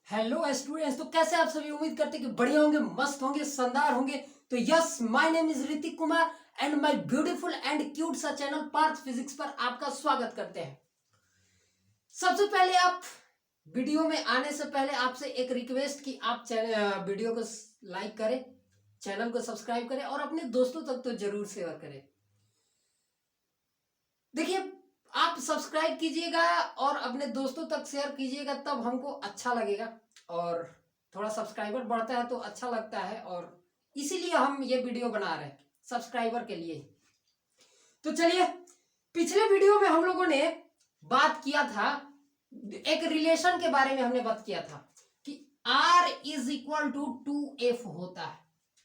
Hello students, तो कैसे आप सभी उम्मीद करते हैं कि बढ़िया होंगे, मस्त होंगे, शानदार होंगे। तो yes, my name is Hrithik Kumar and my beautiful and cute सा चैनल पार्थ फिजिक्स पर आपका स्वागत करते हैं। सबसे पहले आप वीडियो में आने से पहले आपसे एक रिक्वेस्ट कि आप वीडियो को लाइक करें, चैनल को सब्सक्राइब करें और अपने दोस्तों तक तो जरूर शेयर करें। देखिए, आप सब्सक्राइब कीजिएगा और अपने दोस्तों तक शेयर कीजिएगा, तब हमको अच्छा लगेगा और थोड़ा सब्सक्राइबर बढ़ता है तो अच्छा लगता है, और इसीलिए हम ये वीडियो बना रहे हैं सब्सक्राइबर के लिए। तो चलिए, पिछले वीडियो में हम लोगों ने बात किया था, एक रिलेशन के बारे में हमने बात किया था कि R is equal to 2F होता है।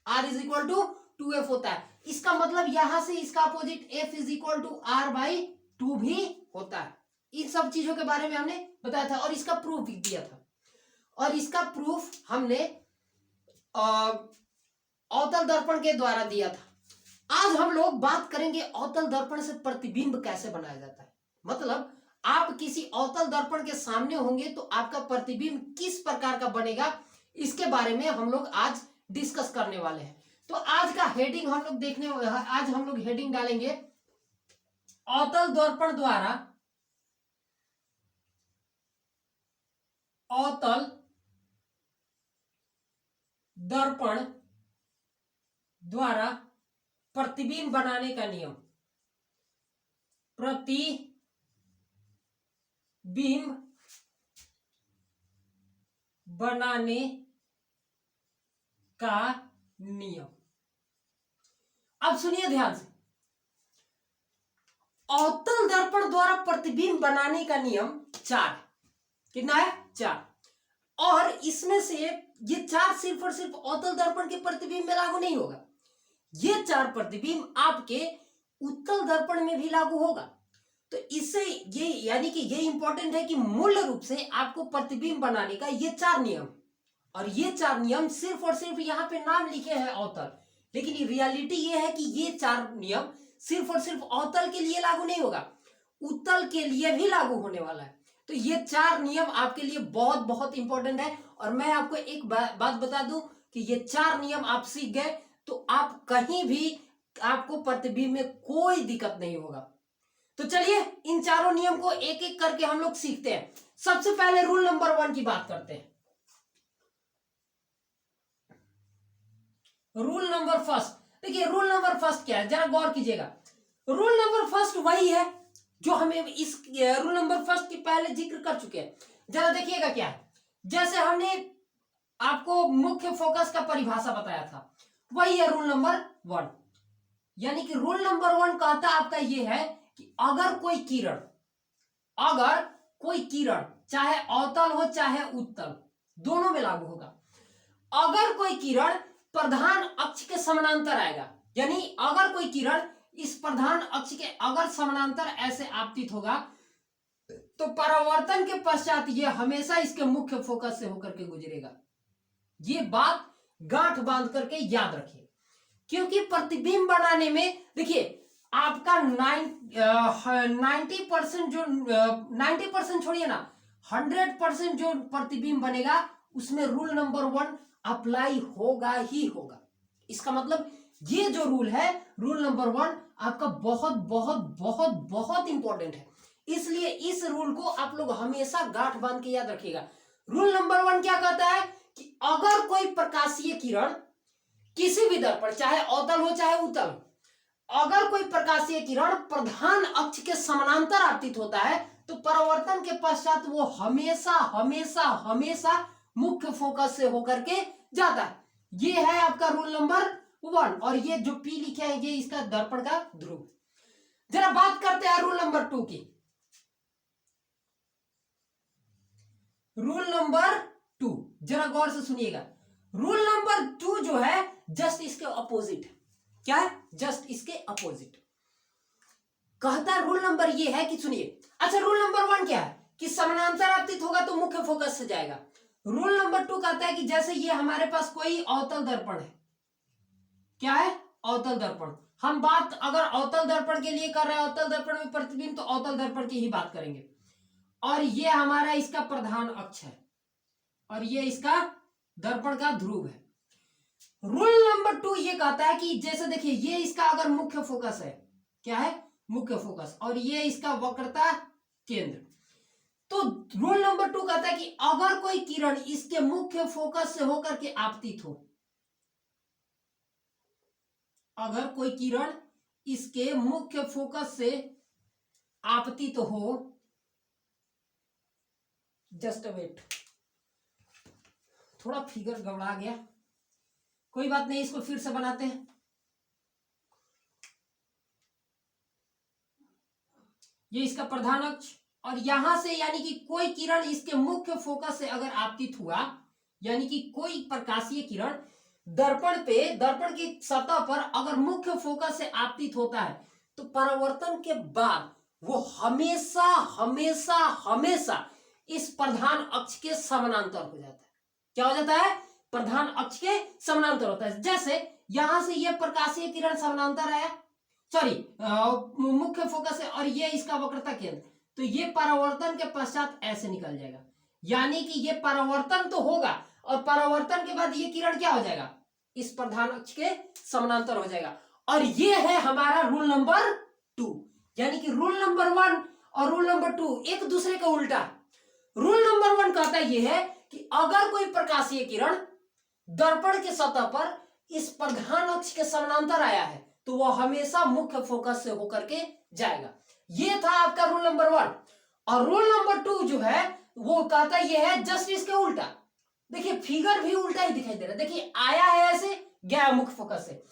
R is equal to 2F होता है। इसका मतलब यहां से इसका opposite F is equal to R/2 भी होता है। इन सब चीजों के बारे में हमने बताया था और इसका प्रूफ भी दिया था। और इसका प्रूफ हमने अवतल दर्पण के द्वारा दिया था। आज हम लोग बात करेंगे अवतल दर्पण से प्रतिबिंब कैसे बनाया जाता है। मतलब आप किसी अवतल दर्पण के सामने होंगे तो आपका प्रतिबिंब किस प्रकार का बनेगा, इसके बारे में हम लोग आज डिस्कस करने वाले हैं। तो आज का हेडिंग हम लोग आज हम लोग हेडिंग डालेंगे अवतल दर्पण द्वारा अवतल दर्पण द्वारा प्रतिबिंब बनाने का नियम। प्रतिबिंब बनाने का नियम। अब सुनिए ध्यान से, अवतल दर्पण द्वारा प्रतिबिंब बनाने का नियम 4 है। कितना है? 4। और इसमें से ये 4 सिर्फ और सिर्फ अवतल दर्पण के प्रतिबिंब में लागू नहीं होगा, ये 4 प्रतिबिंब आपके उत्तल दर्पण में भी लागू होगा। तो इससे ये यानी कि ये इंपॉर्टेंट है कि मूल रूप से आपको प्रतिबिंब बनाने का ये 4 नियम, और ये 4 नियम सिर्फ और सिर्फ यहाँ पे नाम लिखे हैं अवतल, लेकिन रियलिटी ये है कि ये 4 नियम सिर्फ और सिर्फ अवतल के लिए लागू नहीं होगा, उत्तल के लिए भी लागू होने वाला है। तो ये 4 नियम आपके लिए बहुत बहुत इंपॉर्टेंट है। और मैं आपको एक बात बता दूं कि ये 4 नियम आप सीख गए तो आप कहीं भी आपको प्रतिबिंब में कोई दिक्कत नहीं होगा। तो चलिए, इन चारों नियम को एक एक करके हम लोग सीखते हैं। सबसे पहले रूल नंबर 1 की बात करते हैं। रूल नंबर फर्स्ट, देखिए रूल नंबर फर्स्ट क्या है, जरा गौर कीजिएगा। रूल नंबर फर्स्ट वही है जो हमें इस रूल नंबर फर्स्ट की पहले जिक्र कर चुके हैं। जरा देखिएगा क्या है। जैसे हमने आपको मुख्य फोकस का परिभाषा बताया था, वही है रूल नंबर 1। यानी कि रूल नंबर 1 कहता आपका ये है कि अगर कोई किरण चाहे अवतल हो चाहे उत्तल, दोनों में लागू होगा। अगर कोई किरण प्रधान अक्ष के समानांतर आएगा, यानी अगर कोई किरण इस प्रधान अक्ष के अगर समानांतर ऐसे आपतित होगा, तो परावर्तन के पश्चात यह हमेशा इसके मुख्य फोकस से होकर के गुजरेगा। ये बात गांठ बांध करके याद रखिए, क्योंकि प्रतिबिंब बनाने में देखिए आपका 90% छोड़िए ना, 100% जो प्रतिबिंब बनेगा उसमें रूल नंबर 1 अप्लाई होगा ही होगा। इसका मतलब ये जो रूल है, रूल नंबर 1 आपका बहुत बहुत बहुत बहुत इंपॉर्टेंट है। इसलिए इस रूल को आप लोग हमेशा गांठ बांध के याद रखिएगा। रूल नंबर 1 क्या कहता है कि अगर कोई प्रकाशीय किरण किसी भी दर्पण, चाहे अवतल हो चाहे उत्तल, अगर कोई प्रकाशीय किरण प्रधान अक्ष के समानांतर आपतित होता है तो परावर्तन के पश्चात वो हमेशा हमेशा हमेशा मुख्य फोकस से होकर के जाता है। ये है आपका रूल नंबर 1, और ये जो P लिखा है ये इसका दर्पण का ध्रुव। जरा बात करते हैं रूल नंबर 2 की। रूल नंबर 2 जरा गौर से सुनिएगा। रूल नंबर 2 जो है जस्ट इसके अपोजिट है। क्या है? जस्ट इसके अपोजिट कहता है। रूल नंबर ये है कि सुनिए, अच्छा रूल नंबर 1 क्या है कि समानांतर आपतित होगा तो मुख्य फोकस से जाएगा। रूल नंबर 2 कहता है कि जैसे ये हमारे पास कोई अवतल दर्पण है, क्या है? अवतल दर्पण। हम बात अगर अवतल दर्पण के लिए कर रहे हैं, अवतल दर्पण में प्रतिबिंब, तो अवतल दर्पण की ही बात करेंगे। और ये हमारा इसका प्रधान अक्ष है, और ये इसका दर्पण का ध्रुव है। रूल नंबर 2 ये कहता है कि जैसे देखिए ये इसका अगर मुख्य फोकस है, क्या है मुख्य फोकस, और ये इसका वक्रता केंद्र, तो रूल नंबर 2 कहता है कि अगर कोई किरण इसके मुख्य फोकस से होकर के आपतित हो, अगर कोई किरण इसके मुख्य फोकस से आपतित हो, जस्ट वेट, थोड़ा फिगर गड़बड़ा गया, कोई बात नहीं, इसको फिर से बनाते हैं। ये इसका प्रधान अक्ष, और यहां से यानी कि कोई किरण इसके मुख्य फोकस से अगर आपतित हुआ, यानी कि कोई प्रकाशीय किरण दर्पण की सतह पर अगर मुख्य फोकस से आपतित होता है, तो परावर्तन के बाद वो हमेशा हमेशा हमेशा इस प्रधान अक्ष के समानांतर हो जाता है। क्या हो जाता है? प्रधान अक्ष के समानांतर होता है। जैसे यहां से ये प्रकाशीय किरण समानांतर आया, सॉरी मुख्य फोकस है, और ये इसका वक्रता केंद्र, तो ये परावर्तन के पश्चात ऐसे निकल जाएगा, यानी कि ये परावर्तन तो होगा, और परावर्तन के बाद ये किरण क्या हो जाएगा? इस प्रधान अक्ष के समानांतर हो जाएगा। और ये है हमारा रूल नंबर 2, यानी कि रूल नंबर 1 और रूल नंबर 2 एक दूसरे का उल्टा। रूल नंबर 1 कहता ये है कि अगर कोई प्रकाशीय किरण दर्पण की सतह पर इस प्रधान अक्ष के समानांतर आया है, तो वह हमेशा मुख्य फोकस से होकर के जाएगा। ये था आपका रूल नंबर 1। और रूल नंबर 2 जो है वो कहता ये है जस्ट इसके उल्टा। देखिए फिगर भी उल्टा ही दिखाई दे रहा है, देखिए आया है ऐसे, गया मुख्य फोकस से।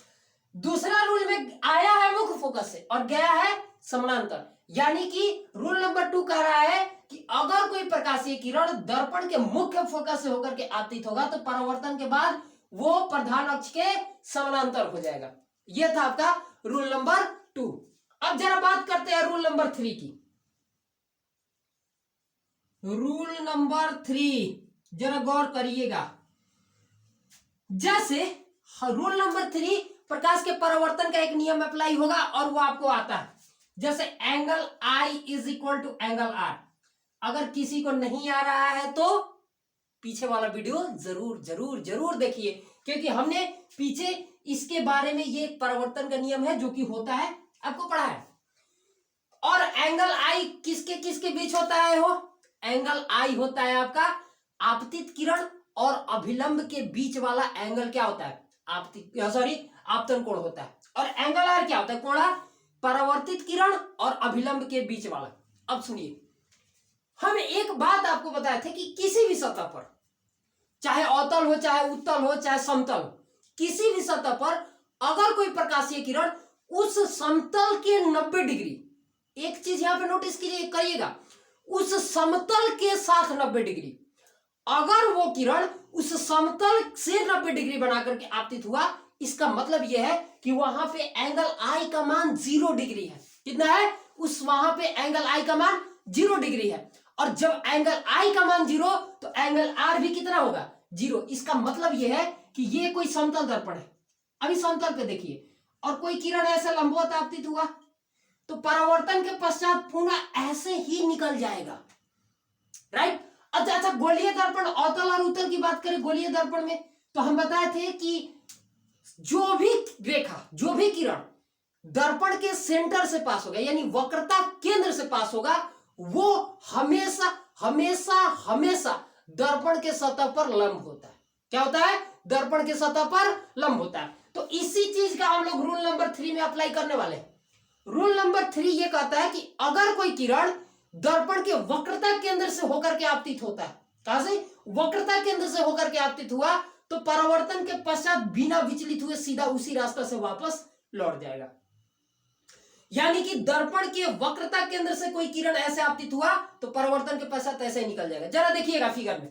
दूसरा रूल में आया है मुख्य फोकस से और गया है समानांतर, यानी कि रूल नंबर 2 कह रहा है कि अगर कोई प्रकाशीय किरण दर्पण के मुख्य फोकस से होकर के आपतित होगा, तो परावर्तन के बाद वो प्रधान अक्ष के समानांतर हो जाएगा। यह था आपका रूल नंबर 2। अब जरा बात करते हैं रूल नंबर 3 की। रूल नंबर 3 जरा गौर करिएगा। जैसे रूल नंबर 3 प्रकाश के परावर्तन का एक नियम अप्लाई होगा और वो आपको आता है, जैसे angle I is equal to angle R। अगर किसी को नहीं आ रहा है तो पीछे वाला वीडियो जरूर जरूर जरूर देखिए, क्योंकि हमने पीछे इसके बारे में ये परावर्तन का नियम है जो कि होता है, आपको पढ़ा है। और एंगल I किसके किसके बीच होता है? हो एंगल I होता है आपका आपतित किरण और अभिलंब के बीच वाला एंगल क्या होता है? आपतन कोण होता है। और एंगल R क्या होता है? कोण परावर्तित किरण और अभिलंब के बीच वाला। अब सुनिए, हम एक बात आपको बताए थे कि किसी भी सतह पर, चाहे अवतल हो, चाहे उत्तल हो, चाहे समतल हो, किसी भी सतह पर अगर कोई प्रकाशीय किरण उस समतल के 90 डिग्री, एक चीज यहां पे नोटिस करिएगा, उस समतल के साथ 90 डिग्री, अगर वो किरण उस समतल से 90 डिग्री बनाकर के आपतित हुआ, इसका मतलब यह है कि वहां पे एंगल I का मान 0 डिग्री है। कितना है? उस वहां पे एंगल I का मान 0 डिग्री है। और जब एंगल I का मान 0, तो एंगल R भी कितना होगा? 0। इसका मतलब यह है कि ये कोई समतल दर्पण है, अभी समतल पे देखिए, और कोई किरण ऐसे लंबवत आपतित हुआ, तो परावर्तन के पश्चात पुनः ऐसे ही निकल जाएगा, राइट। अच्छा, गोलीय दर्पण, अवतल और उत्तल की बात करें गोलीय दर्पण में, तो हम बताए थे कि जो भी रेखा, जो भी किरण दर्पण के सेंटर से पास होगा, यानी वक्रता केंद्र से पास होगा, वो हमेशा हमेशा हमेशा दर्पण के सतह पर लंब होता है। क्या होता है? दर्पण के सतह पर लंब होता है। तो इसी चीज का हम लोग रूल नंबर 3 में अप्लाई करने वाले हैं। रूल नंबर 3 ये कहता है कि अगर कोई किरण दर्पण के वक्रता केंद्र से होकर के आपतित होता है, कहां से? वक्रता केंद्र से होकर के आपतित हुआ, तो परावर्तन के पश्चात बिना विचलित हुए सीधा उसी रास्ता से वापस लौट जाएगा। यानी कि दर्पण के वक्रता केंद्र से कोई किरण ऐसे आपतित हुआ, तो परावर्तन के पश्चात ऐसे ही निकल जाएगा। जरा देखिएगा फिगर में,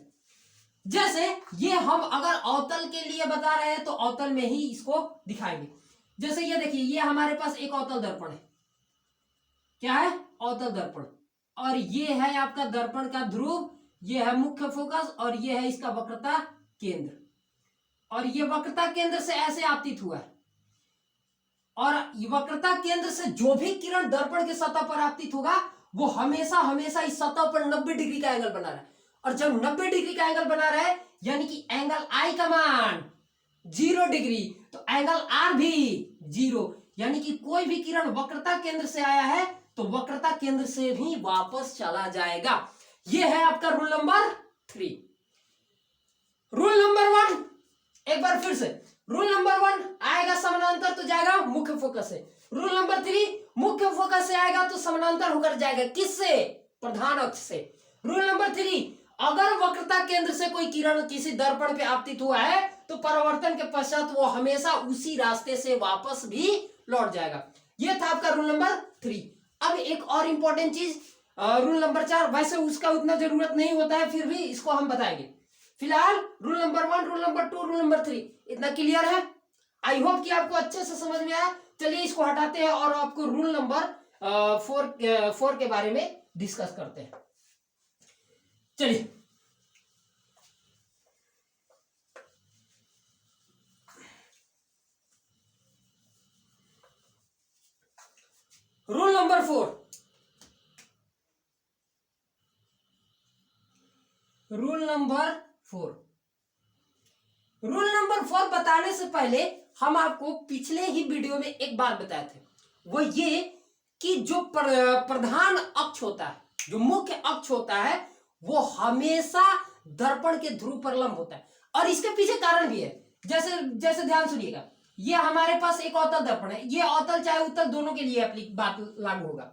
जैसे ये हम अगर अवतल के लिए बता रहे हैं तो अवतल में ही इसको दिखाएंगे। जैसे ये देखिए, ये हमारे पास एक अवतल दर्पण है। क्या है? अवतल दर्पण। और ये है आपका दर्पण का ध्रुव, ये है मुख्य फोकस, और ये है इसका वक्रता केंद्र। और ये वक्रता केंद्र से ऐसे आपतित हुआ है, और वक्रता केंद्र से जो भी किरण दर्पण के सतह पर आपतित होगा, वो हमेशा हमेशा इस सतह पर 90 डिग्री का एंगल बना रहा है। और जब 90 डिग्री का एंगल बना रहा है, यानी कि एंगल आई का मान 0 डिग्री, तो एंगल आर भी 0, यानी कि कोई भी किरण वक्रता केंद्र से आया है तो वक्रता केंद्र से भी वापस चला जाएगा। यह है आपका रूल नंबर 3। रूल नंबर 1 एक बार फिर से, रूल नंबर 1 आएगा समानांतर तो जाएगा मुख्य फोकस से। रूल नंबर 3 मुख्य फोकस से आएगा तो समानांतर होकर जाएगा किससे? प्रधान अक्ष से। रूल नंबर 3 अगर वक्रता केंद्र से कोई किरण किसी दर्पण पे आपतित हुआ है तो परावर्तन के पश्चात वो हमेशा उसी रास्ते से वापस भी लौट जाएगा। यह था आपका रूल नंबर 3। अब एक और इंपॉर्टेंट चीज, रूल नंबर 4, वैसे उसका उतना जरूरत नहीं होता है, फिर भी इसको हम बताएंगे। फिलहाल rule number 1, rule number 2, rule number 3 इतना क्लियर है। आई होप कि आपको अच्छे से समझ में आया। चलिए इसको हटाते हैं और आपको रूल नंबर 4 के बारे में डिस्कस करते हैं। चलिए rule number 4, rule number 4, rule number 4 बताने से पहले हम आपको पिछले ही वीडियो में एक बात बताए थे, वो ये कि जो प्रधान अक्ष होता है, जो मुख्य अक्ष होता है, वो हमेशा दर्पण के ध्रुव पर लंब होता है। और इसके पीछे कारण भी है। जैसे जैसे ध्यान सुनिएगा, ये हमारे पास एक अवतल दर्पण है, ये अवतल चाहे उत्तल दोनों के लिए बात लागू होगा।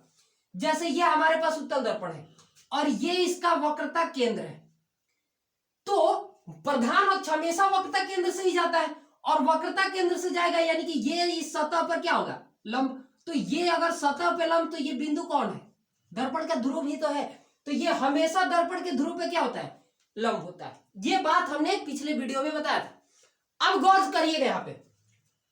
जैसे ये हमारे पास उत्तल दर्पण है और ये इसका वक्रता केंद्र है, तो प्रधान अक्ष हमेशा वक्रता केंद्र से ही जाता है और वक्रता केंद्र से जाएगा, यानी कि ये इस सतह पर क्या होगा? लंब। तो ये अगर सतह पे लंब, तो ये बिंदु कौन है? दर्पण का ध्रुव ही तो है। तो ये हमेशा दर्पण के ध्रुव पे क्या होता है? लंब होता है। ये बात हमने पिछले वीडियो में बताया था। अब गौर करिएगा, यहाँ पे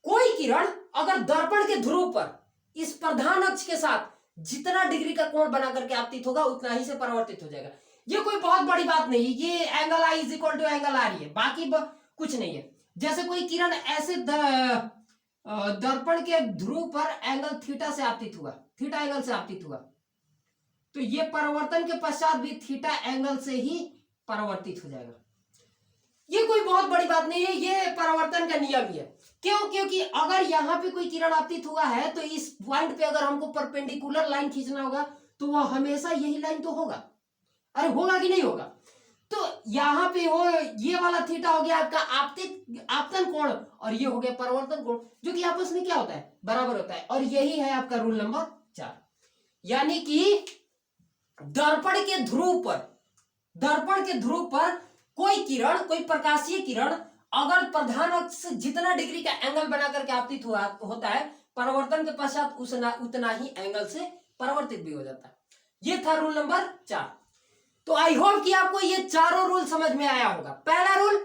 कोई किरण अगर दर्पण के ध्रुव पर इस प्रधान अक्ष के साथ जितना डिग्री का कोण बना करके आपतित होगा उतना ही से परावर्तित हो जाएगा। ये कोई बहुत बड़ी बात नहीं है, ये angle I is equal to angle R ही है, बाकी कुछ नहीं है। जैसे कोई किरण ऐसे दर्पण के ध्रुव पर एंगल थीटा से आपतित हुआ, थीटा एंगल से आपतित हुआ, तो ये परावर्तन के पश्चात भी थीटा एंगल से ही परावर्तित हो जाएगा। ये कोई बहुत बड़ी बात नहीं है, ये परावर्तन का नियम ही है। क्यों? क्योंकि अगर यहाँ पे कोई किरण आपतित हुआ है तो इस पॉइंट पे अगर हमको परपेंडिकुलर लाइन खींचना होगा तो वह हमेशा यही लाइन तो होगा। अरे होगा कि नहीं होगा? तो यहाँ पे हो, ये वाला थीटा हो गया आपका आपतन कोण और ये हो गया परावर्तन कोण, जो कि आपस में क्या होता है? बराबर होता है। और यही है आपका रूल नंबर 4। यानी कि दर्पण के ध्रुव पर कोई किरण, कोई प्रकाशीय किरण अगर प्रधान अक्ष से जितना डिग्री का एंगल बना करके आपतित होता है, परावर्तन के पश्चात उतना ही एंगल से परावर्तित भी हो जाता है। ये था रूल नंबर 4। तो आई होप कि आपको ये चारों रूल समझ में आया होगा। पहला रूल,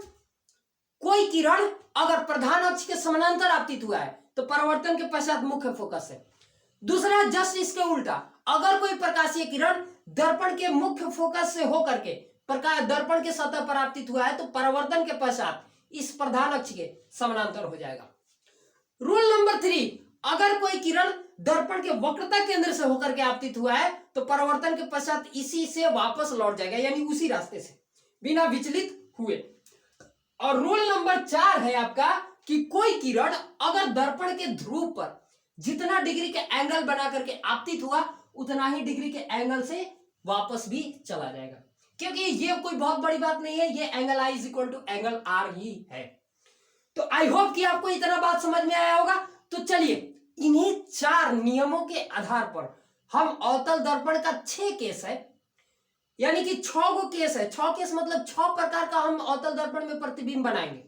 कोई किरण अगर प्रधान अक्ष के समानांतर आपतित हुआ है तो परावर्तन के पश्चात मुख्य फोकस है। दूसरा, जस्ट इसके उल्टा, अगर कोई प्रकाशीय किरण दर्पण के मुख्य फोकस से होकर के दर्पण के सतह पर आपतित हुआ है तो परावर्तन के पश्चात इस प्रधान अक्ष के समानांतर हो जाएगा। रूल नंबर 3, अगर कोई किरण दर्पण के वक्रता केंद्र से होकर के आपतित हुआ है तो परावर्तन के पश्चात इसी से वापस लौट जाएगा, यानी उसी रास्ते से बिना विचलित हुए। और रूल नंबर 4 है आपका कि कोई किरण अगर दर्पण के ध्रुव पर जितना डिग्री के एंगल बना करके आपतित हुआ उतना ही डिग्री के एंगल से वापस भी चला जाएगा। क्योंकि ये कोई बहुत बड़ी बात नहीं है, ये angle I is equal to angle R ही है। तो आई होप कि आपको इतना बात समझ में आया होगा। तो चलिए इन्हीं 4 नियमों के आधार पर हम अवतल दर्पण का 6 केस है, यानी कि 6 गो केस है। 6 केस मतलब 6 प्रकार का हम अवतल दर्पण में प्रतिबिंब बनाएंगे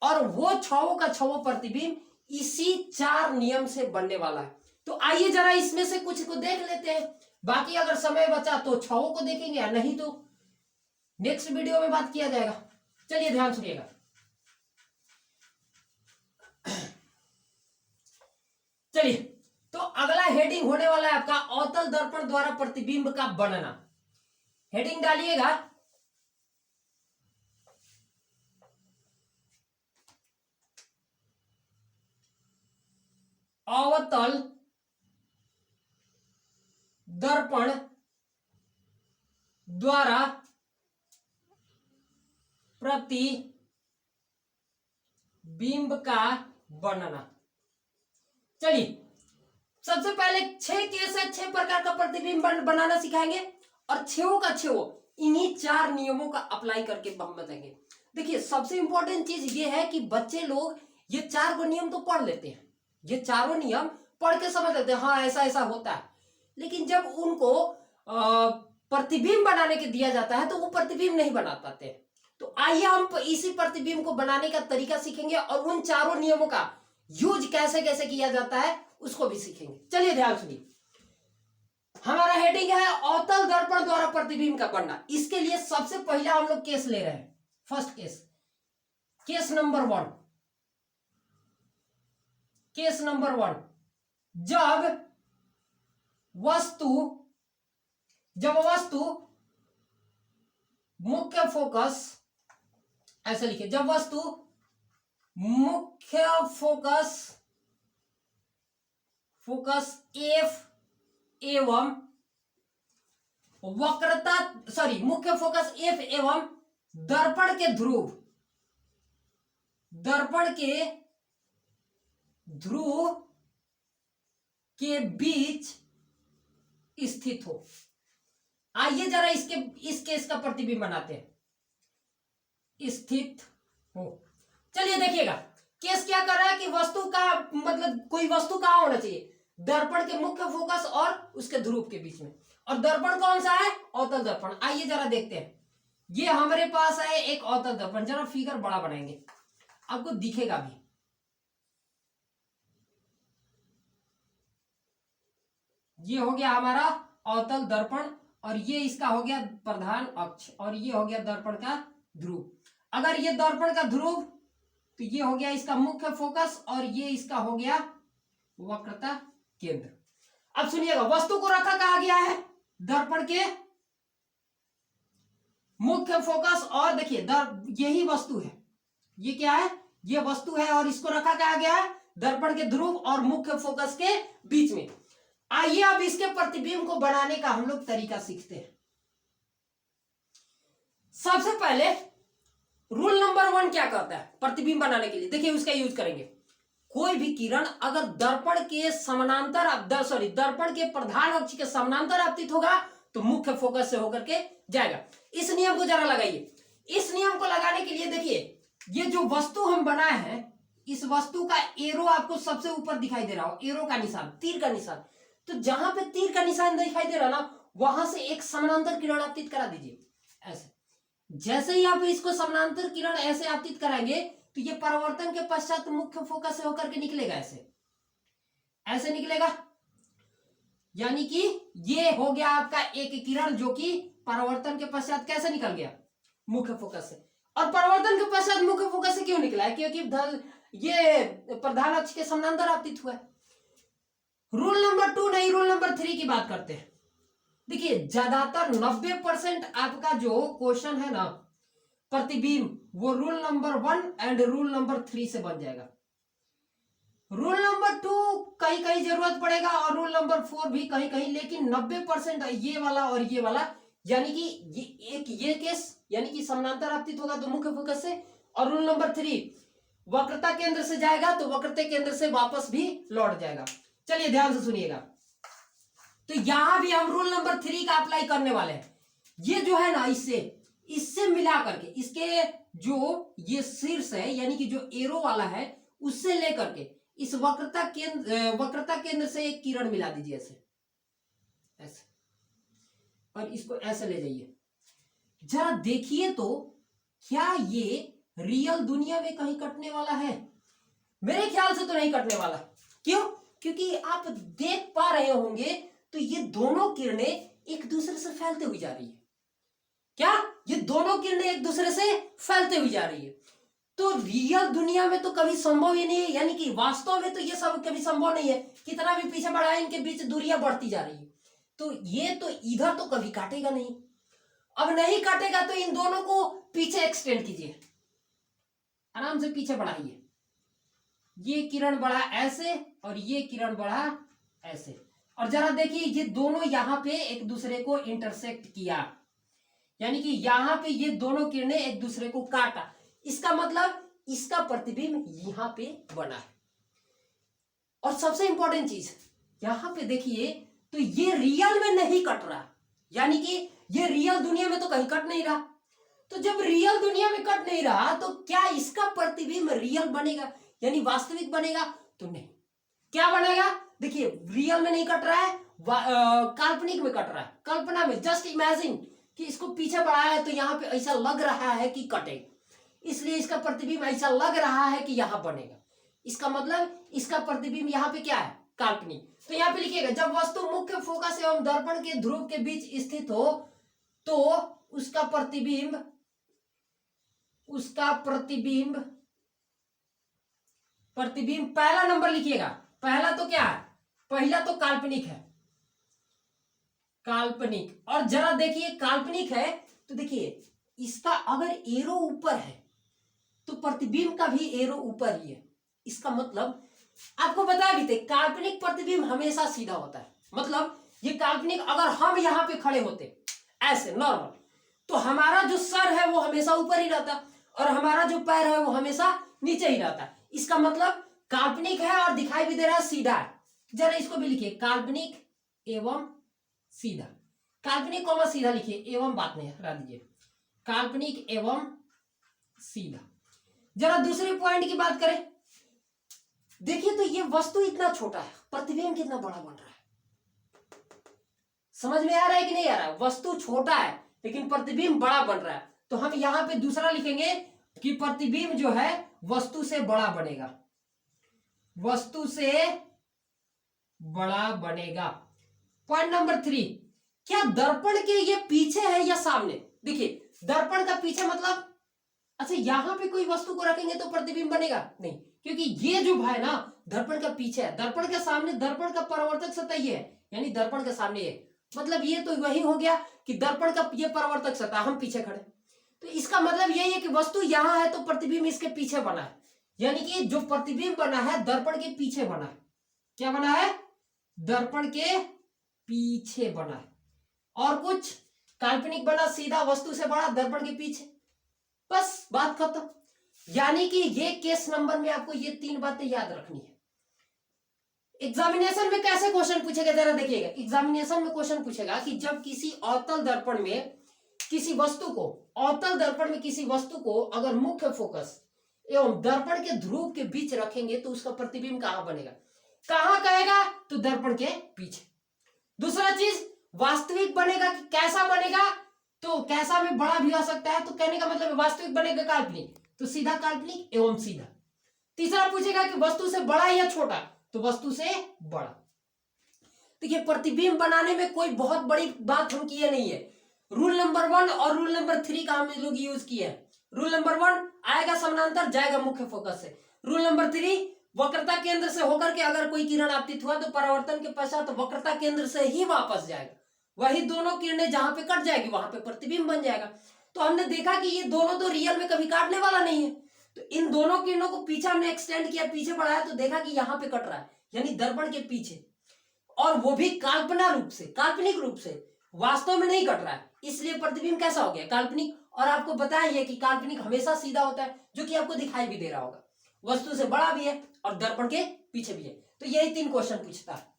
और वो 6 का 6 प्रतिबिंब इसी 4 नियम से बनने वाला है। तो आइए जरा इसमें से कुछ को देख लेते हैं, बाकी अगर समय बचा तो 6 को देखेंगे या नहीं तो नेक्स्ट वीडियो में बात किया जाएगा। चलिए ध्यान सुनिएगा। चलिए तो अगला हेडिंग होने वाला है आपका अवतल दर्पण द्वारा प्रतिबिंब का वर्णना। हेडिंग डालिएगा अवतल दर्पण द्वारा प्रतिबिंब का बनना। चलिए सबसे पहले 6 केस है, 6 प्रकार का प्रतिबिंब बनाना सिखाएंगे और 6 का 6 इन्हीं 4 नियमों का अप्लाई करके हम बताएंगे। देखिए सबसे इंपॉर्टेंट चीज ये है कि बच्चे लोग ये 4 को नियम तो पढ़ लेते हैं, ये चारों नियम पढ़ के समझ लेते हैं, हाँ ऐसा ऐसा होता है, लेकिन जब उनको प्रतिबिंब बनाने के दिया जाता है तो वो प्रतिबिंब नहीं बना पाते। तो आइए हम इसी प्रतिबिंब को बनाने का तरीका सीखेंगे और उन चारों नियमों का यूज कैसे कैसे किया जाता है उसको भी सीखेंगे। चलिए ध्यान सुनिए, हमारा हेडिंग है अवतल दर्पण द्वारा प्रतिबिंब का बनना। इसके लिए सबसे पहला हम लोग केस ले रहे हैं, first case, case number 1। Case number 1, जब वस्तु मुख्य फोकस, ऐसे लिखिए, जब वस्तु मुख्य फोकस F एवं वक्रता, मुख्य फोकस F एवं दर्पण के ध्रुव के बीच स्थित हो। आइए जरा इस केस का प्रतिबिंब बनाते हैं, स्थित हो। चलिए देखिएगा केस क्या कर रहा है कि वस्तु का मतलब कोई वस्तु कहां होना चाहिए, दर्पण के मुख्य फोकस और उसके ध्रुव के बीच में, और दर्पण कौन सा है, अवतल दर्पण। आइए जरा देखते हैं, ये हमारे पास है एक अवतल दर्पण, जरा फिगर बड़ा बनाएंगे आपको दिखेगा भी। ये हो गया हमारा अवतल दर्पण और ये इसका हो गया प्रधान अक्ष और ये हो गया दर्पण का ध्रुव। अगर ये दर्पण का ध्रुव तो ये हो गया इसका मुख्य फोकस और ये इसका हो गया वक्रता केंद्र। अब सुनिएगा, वस्तु को रखा कहा गया है दर्पण के मुख्य फोकस और देखिए यही वस्तु है, ये क्या है, ये वस्तु है और इसको रखा कहा गया है दर्पण के ध्रुव और मुख्य फोकस के बीच में। आइए अब इसके प्रतिबिंब को बनाने का हम लोग तरीका सीखते हैं। सबसे पहले रूल नंबर 1 क्या कहता है प्रतिबिंब बनाने के लिए, देखिए उसका यूज करेंगे। कोई भी किरण अगर दर्पण के समानांतर दर्पण के प्रधान अक्ष के समानांतर आपतित होगा तो मुख्य फोकस से होकर के जाएगा। इस नियम को जरा लगाइए। इस नियम को लगाने के लिए देखिए, ये जो वस्तु हम बनाए हैं, इस वस्तु का एरो आपको सबसे ऊपर दिखाई दे रहा हो, एरो का निशान, तीर का निशान। तो जहां पे तीर का निशान दिखाई दे रहा ना, वहां से एक समानांतर किरण आपतित करा दीजिए। ऐसे जैसे ही आप इसको समानांतर किरण ऐसे आपतित कराएंगे तो ये परावर्तन के पश्चात मुख्य फोकस से होकर के निकलेगा, ऐसे निकलेगा। यानी कि ये हो गया आपका एक किरण जो कि परावर्तन के पश्चात कैसे निकल गया, मुख्य फोकस से। और परावर्तन के पश्चात मुख्य फोकस से क्यों निकला है, क्योंकि ये प्रधान अक्ष के समानांतर आपतित हुआ है। रूल नंबर 2 नहीं, रूल नंबर 3 की बात करते हैं। देखिए ज्यादातर 90% आपका जो क्वेश्चन है ना प्रतिबिंब, वो rule number 1 and rule number 3 से बन जाएगा। रूल नंबर 2 कहीं कहीं जरूरत पड़ेगा और रूल नंबर 4 भी कहीं कहीं, लेकिन 90% ये वाला और ये वाला, यानी कि ये केस यानी कि समानांतर आपतित होगा तो मुख्य फोकस से, और रूल नंबर 3 वक्रता केंद्र से जाएगा तो वक्रता केंद्र से वापस भी लौट जाएगा। चलिए ध्यान से सुनिएगा, तो यहां भी हम रूल नंबर 3 का अप्लाई करने वाले हैं। ये जो है ना, इससे मिला करके इसके जो ये शीर्ष है यानी कि जो एरो वाला है उससे लेकर के इस वक्रता केंद्र से एक किरण मिला दीजिए, ऐसे और इसको ऐसे ले जाइए। जरा देखिए तो क्या ये रियल दुनिया में कहीं कटने वाला है? मेरे ख्याल से तो नहीं कटने वाला। क्यों? क्योंकि आप देख पा रहे होंगे तो ये दोनों किरणें एक दूसरे से फैलते हुई जा रही है। क्या ये दोनों किरणें एक दूसरे से फैलते हुई जा रही है? तो रियल दुनिया में तो कभी संभव ही नहीं है, यानी कि वास्तव में तो ये सब कभी संभव नहीं है। कितना भी पीछे बढ़ाए इनके बीच दूरियां बढ़ती जा रही है, तो ये तो इधर तो कभी काटेगा नहीं। अब नहीं काटेगा तो इन दोनों को पीछे एक्सटेंड कीजिए, आराम से पीछे बढ़ाइए। ये किरण बढ़ा ऐसे और ये किरण बढ़ा ऐसे, और जरा देखिए ये दोनों यहां पे एक दूसरे को इंटरसेक्ट किया। यानी कि यहां पे ये दोनों किरणें एक दूसरे को काटा, इसका मतलब इसका प्रतिबिंब यहां पे बना है। और सबसे इंपॉर्टेंट चीज यहां पे देखिए, तो ये रियल में नहीं कट रहा, यानी कि ये रियल दुनिया में तो कहीं कट नहीं रहा। तो जब रियल दुनिया में कट नहीं रहा तो क्या इसका प्रतिबिंब रियल बनेगा, यानी वास्तविक बनेगा? तो नहीं। क्या बनेगा? देखिए, रियल में नहीं कट रहा है, काल्पनिक में कट रहा है। कल्पना में जस्ट इमेजिन कि इसको पीछे बढ़ाया है तो यहाँ पे ऐसा लग रहा है कि कटेगा, इसलिए इसका प्रतिबिंब ऐसा लग रहा है कि यहाँ बनेगा। इसका मतलब इसका प्रतिबिंब यहाँ पे क्या है? काल्पनिक। तो यहाँ पे लिखिएगा, जब वस्तु मुख्य फोकस एवं दर्पण के ध्रुव के बीच स्थित हो तो उसका प्रतिबिंब पहला नंबर लिखिएगा। पहला तो क्या है? पहला तो काल्पनिक है, काल्पनिक। और जरा देखिए, काल्पनिक है तो देखिए इसका अगर एरो ऊपर है तो प्रतिबिंब का भी एरो ऊपर ही है। इसका मतलब आपको बता भी थे, काल्पनिक प्रतिबिंब हमेशा सीधा होता है। मतलब ये काल्पनिक, अगर हम यहां पे खड़े होते ऐसे नॉर्मल, तो हमारा जो सर है वो हमेशा ऊपर ही रहता और हमारा जो पैर है वो हमेशा नीचे ही रहता। इसका मतलब काल्पनिक है और दिखाई भी दे रहा है सीधा है। जरा इसको भी लिखिए, काल्पनिक एवं सीधा। काल्पनिक कॉमा सीधा लिखिए, एवं बात नहीं हटा दीजिए, काल्पनिक एवं सीधा। जरा दूसरे पॉइंट की बात करें, देखिए तो ये वस्तु इतना छोटा है, प्रतिबिंब कितना बड़ा बन रहा है। समझ में आ रहा है कि नहीं आ रहा है? वस्तु छोटा है लेकिन प्रतिबिंब बड़ा बन रहा है। तो हम यहां पे दूसरा लिखेंगे कि प्रतिबिंब जो है वस्तु से बड़ा बनेगा, वस्तु से बड़ा बनेगा। पॉइंट नंबर 3, क्या दर्पण के ये पीछे है या सामने? देखिए, दर्पण का पीछे मतलब, अच्छा यहां पे कोई वस्तु को रखेंगे तो प्रतिबिंब बनेगा नहीं, क्योंकि ये जो है ना दर्पण का पीछे है। दर्पण के सामने, दर्पण का परावर्तक सतह ये है, यानी दर्पण के सामने ये, मतलब ये तो वही हो गया कि दर्पण का ये परावर्तक सतह, हम पीछे खड़े। तो इसका मतलब यही है कि वस्तु यहां है तो प्रतिबिंब इसके पीछे बना है, यानी कि जो प्रतिबिंब बना है दर्पण के पीछे बना है। क्या बना है? दर्पण के पीछे बना है। और कुछ? काल्पनिक बना सीधा, वस्तु से बड़ा, दर्पण के पीछे, बस बात खत्म। यानी कि ये केस नंबर में आपको ये 3 बातें याद रखनी है। एग्जामिनेशन में कैसे क्वेश्चन पूछेगा जरा देखिएगा। एग्जामिनेशन में क्वेश्चन पूछेगा कि जब किसी अवतल दर्पण में किसी वस्तु को, अवतल दर्पण में किसी वस्तु को अगर मुख्य फोकस एवं दर्पण के ध्रुव के बीच रखेंगे तो उसका प्रतिबिंब कहां बनेगा? कहां कहेगा? तो दर्पण के पीछे। दूसरा चीज, वास्तविक बनेगा कि कैसा बनेगा? तो कैसा में बड़ा भी आ सकता है, तो कहने का मतलब वास्तविक बनेगा काल्पनिक, तो सीधा काल्पनिक एवं सीधा। तीसरा पूछेगा कि वस्तु से बड़ा या छोटा, तो वस्तु से बड़ा। देखिए, प्रतिबिंब बनाने में कोई बहुत बड़ी बात हम किए नहीं है। रूल नंबर 1 और रूल नंबर 3 का हम लोग यूज किए हैं। रूल नंबर 1 आएगा समानांतर, जाएगा मुख्य फोकस से। रूल नंबर 3, वक्रता केंद्र से होकर के अगर कोई किरण आपतित हुआ तो परावर्तन के पश्चात वक्रता केंद्र से ही वापस जाएगा, वही दोनों किरणें जहां पे कट जाएगी वहां पे प्रतिबिंब बन जाएगा। तो हमने देखा कि ये दोनों तो रियल में कभी काटने वाला नहीं है, तो इन दोनों किरणों को पीछे हमने एक्सटेंड किया, पीछे बढ़ाया, तो देखा कि यहाँ पे कट रहा है, यानी दर्पण के पीछे, और वो भी काल्पना रूप से, काल्पनिक रूप से, वास्तव में नहीं कट रहा है। इसलिए प्रतिबिंब कैसा हो गया? काल्पनिक। और आपको बताया है कि काल्पनिक हमेशा सीधा होता है, जो कि आपको दिखाई भी दे रहा होगा, वस्तु से बड़ा भी है और दर्पण के पीछे भी है। तो यही 3 क्वेश्चन पूछता है।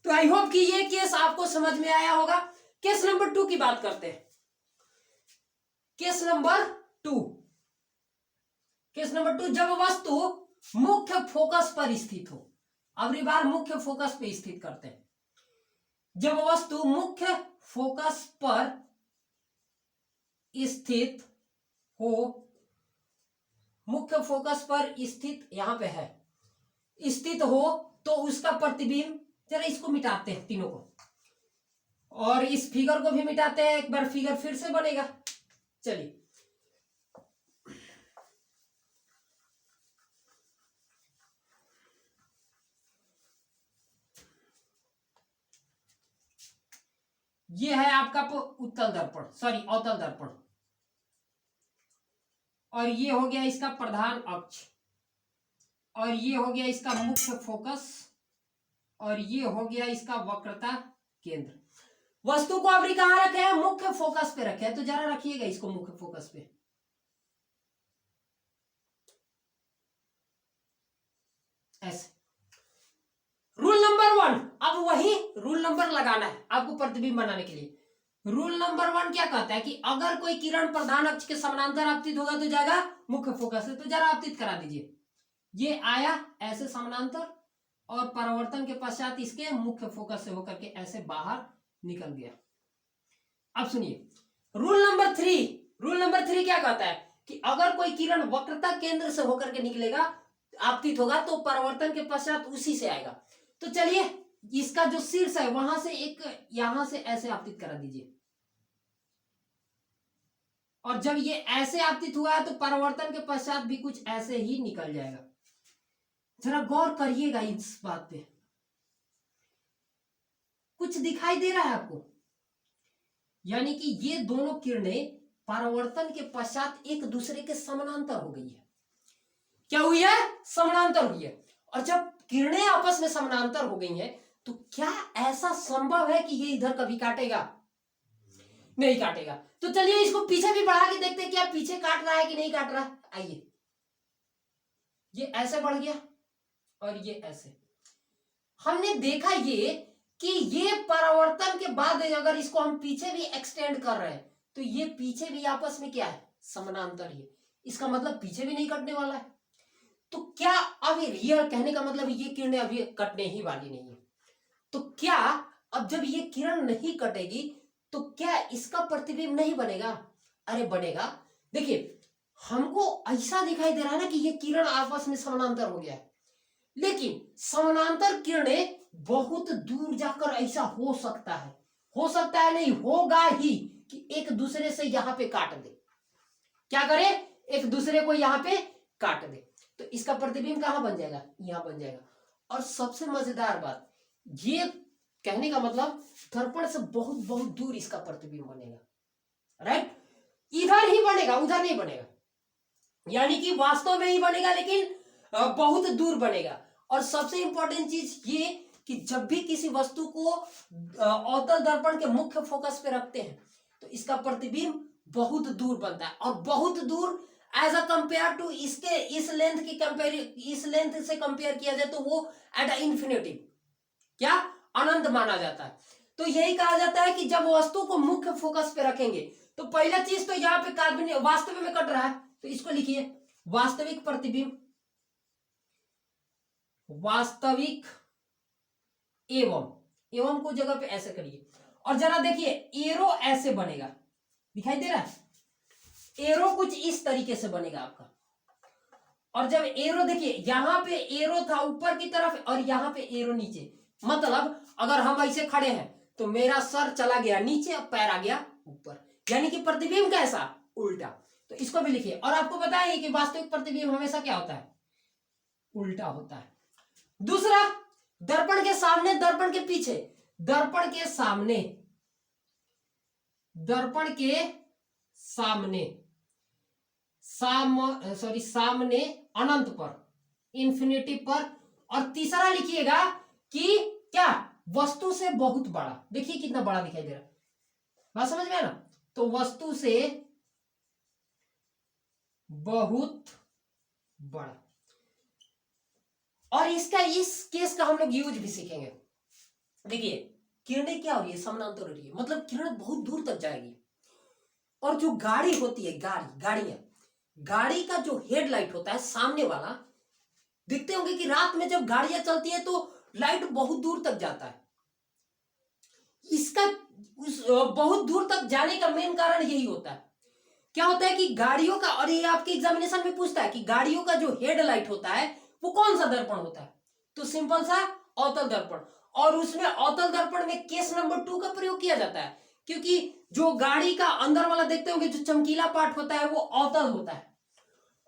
तो आई होप कि ये केस आपको समझ में आया होगा। केस नंबर 2 की बात करते हैं। केस नंबर 2, केस नंबर 2, जब वस्तु मुख्य फोकस पर स्थित हो। अगली बार मुख्य फोकस पे स्थित करते हैं। जब वस्तु मुख्य फोकस पर स्थित हो, मुख्य फोकस पर स्थित यहां पे है, स्थित हो, तो उसका प्रतिबिंब, जरा इसको मिटाते हैं तीनों को और इस फिगर को भी मिटाते हैं, एक बार फिगर फिर से बनेगा। चलिए, ये है आपका उत्तल दर्पण, सॉरी अवतल दर्पण, और ये हो गया इसका प्रधान अक्ष, और ये हो गया इसका मुख्य फोकस, और ये हो गया इसका वक्रता केंद्र। वस्तु को अभी कहां रखे हैं, मुख्य फोकस पे रखे हैं, तो जरा रखिएगा इसको मुख्य फोकस पे। ऐसे रूल नंबर 1, अब वही रूल नंबर लगाना है आपको प्रतिबिंब बनाने के लिए। रूल नंबर 1 क्या कहता है कि अगर कोई किरण प्रधान अक्ष के समानांतर आपतित होगा तो जाएगा मुख्य फोकस से। तो जरा आपतित करा दीजिए। ये आया ऐसे समानांतर और परावर्तन के पश्चात इसके मुख्य फोकस से होकर के ऐसे बाहर निकल गया। अब सुनिए रूल नंबर 3। रूल नंबर 3 क्या कहता है कि अगर कोई किरण वक्रता केंद्र से होकर के निकलेगा, आपतित होगा, तो परावर्तन के पश्चात उसी से आएगा। तो चलिए इसका जो शीर्ष है वहां से एक यहां से ऐसे आपतित करा दीजिए, और जब ये ऐसे आपतित हुआ है तो परावर्तन के पश्चात भी कुछ ऐसे ही निकल जाएगा। जरा गौर करिएगा इस बात पे, कुछ दिखाई दे रहा है आपको? यानी कि ये दोनों किरणें परावर्तन के पश्चात एक दूसरे के समानांतर हो गई है। क्या हुई है? समानांतर हुई है। और जब किरणें आपस में समानांतर हो गई हैं तो क्या ऐसा संभव है कि ये इधर कभी काटेगा? नहीं काटेगा। तो चलिए इसको पीछे भी बढ़ा के देखते हैं क्या पीछे काट रहा है कि नहीं काट रहा है। आइए, ये ऐसे बढ़ गया और ये ऐसे। हमने देखा ये कि ये परावर्तन के बाद अगर इसको हम पीछे भी एक्सटेंड कर रहे हैं तो ये पीछे भी आपस में क्या है? समानांतर ही है। इसका मतलब पीछे भी नहीं कटने वाला है। तो क्या अब रियल कहने का मतलब ये किरणें अभी कटने ही वाली नहीं है। तो क्या अब जब ये किरण नहीं कटेगी तो क्या इसका प्रतिबिंब नहीं बनेगा? अरे बनेगा। देखिए हमको ऐसा दिखाई दे रहा है ना कि ये किरण आपस में समानांतर हो गया है, लेकिन समानांतर किरणें बहुत दूर जाकर ऐसा हो सकता है नहीं होगा ही कि एक दूसरे से यहां पे काट दे। क्या करे? एक दूसरे को यहां पे काट दे। तो इसका प्रतिबिंब कहां बन जाएगा? यहां बन जाएगा। और सबसे मजेदार बात, ये कहने का मतलब दर्पण से बहुत बहुत दूर इसका प्रतिबिंब बनेगा। राइट? इधर ही बनेगा, उधर नहीं बनेगा। यानी कि वास्तव में ही बनेगा लेकिन बहुत दूर बनेगा। और सबसे इंपॉर्टेंट चीज ये कि जब भी किसी वस्तु को अवतल दर्पण के मुख्य फोकस पे रखते हैं तो इसका प्रतिबिंब बहुत दूर बनता है। और बहुत दूर एज अ कंपेयर टू इसके इस लेंथ से कंपेयर किया जाए तो वो एट इंफिनिटी क्या अनंत माना जाता है। तो यही कहा जाता है कि जब वस्तु को मुख्य फोकस पे रखेंगे तो पहला चीज तो यहाँ पे कार्बन वास्तविक में कट रहा है, तो इसको लिखिए वास्तविक प्रतिबिंब, वास्तविक एवं को जगह पे ऐसे करिए। और जरा देखिए एरो ऐसे बनेगा, दिखाई दे रहा है? एरो कुछ इस तरीके से बनेगा आपका। और जब एरो देखिए यहां पे एरो था ऊपर की तरफ और यहां पे एरो नीचे, मतलब अगर हम ऐसे खड़े हैं तो मेरा सर चला गया नीचे और पैर आ गया ऊपर, यानी कि प्रतिबिंब कैसा? उल्टा। तो इसको भी लिखिए। और आपको बताइए कि वास्तविक प्रतिबिंब हमेशा क्या होता है? उल्टा होता है। दूसरा, दर्पण के सामने, दर्पण के पीछे, दर्पण के सामने, दर्पण के सामने, सामने अनंत पर, इंफिनिटी पर। और तीसरा लिखिएगा कि क्या? वस्तु से बहुत बड़ा। देखिए कितना बड़ा दिखाई दे रहा है, बात समझ में आया ना? तो वस्तु से बहुत बड़ा। और इसका इस केस का हम लोग यूज भी सीखेंगे। देखिए किरणें क्या हो रही है? समानांतर हो रही है, मतलब किरण बहुत दूर तक जाएगी। और जो गाड़ी होती है, गाड़ी का जो हेडलाइट होता है सामने वाला, देखते होंगे कि रात में जब गाड़ियां चलती है तो लाइट बहुत दूर तक जाता है। इसका बहुत दूर तक जाने का मेन कारण यही होता है। क्या होता है कि गाड़ियों का, और ये आपके एग्जामिनेशन में पूछता है कि गाड़ियों का जो हेडलाइट होता है वो कौन सा दर्पण होता है? तो सिंपल सा अवतल दर्पण। और उसमें अवतल दर्पण में केस नंबर 2 का प्रयोग किया जाता है, क्योंकि जो गाड़ी का अंदर वाला देखते होंगे जो चमकीला पार्ट होता है वो अवतल होता है।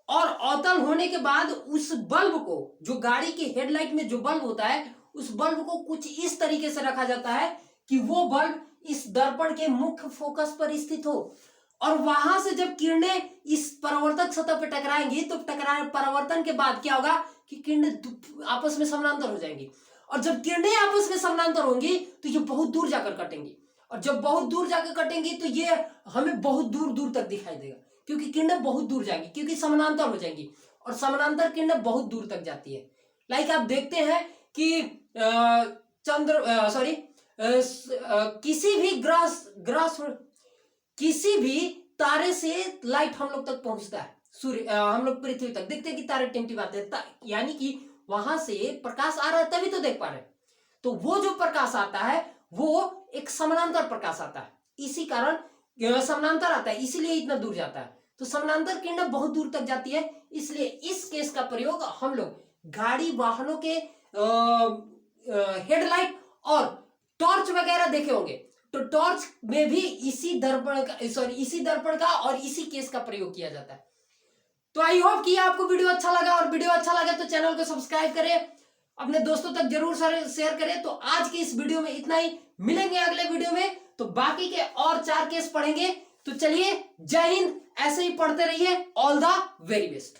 और अवतल होने के बाद उस बल्ब को, जो गाड़ी की हेडलाइट में जो बल्ब होता है, उस बल्ब को कुछ इस तरीके से रखा जाता है कि वो बल्ब इस दर्पण के मुख्य फोकस पर स्थित हो। और वहां से जब किरणें इस परावर्तक सतह पर टकराएंगी तो परावर्तन के बाद क्या होगा कि किरणें आपस में समानांतर हो जाएंगी। और जब किरणें आपस में समानांतर होंगी तो ये बहुत दूर जाकर कटेंगी। और जब बहुत दूर जाकर कटेंगी तो ये हमें बहुत दूर दूर तक दिखाई देगा, क्योंकि किरणें बहुत दूर जाएंगी, क्योंकि समानांतर हो जाएंगी और समानांतर किरणें बहुत दूर तक जाती है। लाइक आप देखते हैं कि किसी भी किसी भी तारे से लाइट हम लोग तक पहुंचता है, सूर्य हम लोग पृथ्वी तक देखते हैं कि तारे टिमटिमाते हैं, यानी कि वहां से प्रकाश आ रहा है तभी तो देख पा रहे हैं। तो वो जो प्रकाश आता है वो एक समानांतर प्रकाश आता है, इसी कारण समानांतर आता है, इसीलिए इतना दूर जाता है। तो समानांतर किरणें बहुत दूर तक जाती है, इसलिए इस केस का प्रयोग हम लोग गाड़ी वाहनों के हेडलाइट और टॉर्च वगैरह देखे होंगे, तो टॉर्च में भी इसी दर्पण का और इसी केस का प्रयोग किया जाता है। तो आई होप कि आपको वीडियो अच्छा लगा, और वीडियो अच्छा लगा तो चैनल को सब्सक्राइब करें, अपने दोस्तों तक जरूर शेयर करें। तो आज के इस वीडियो में इतना ही, मिलेंगे अगले वीडियो में, तो बाकी के और 4 केस पढ़ेंगे। तो चलिए, जय हिंद, ऐसे ही पढ़ते रहिए, ऑल द वेरी बेस्ट।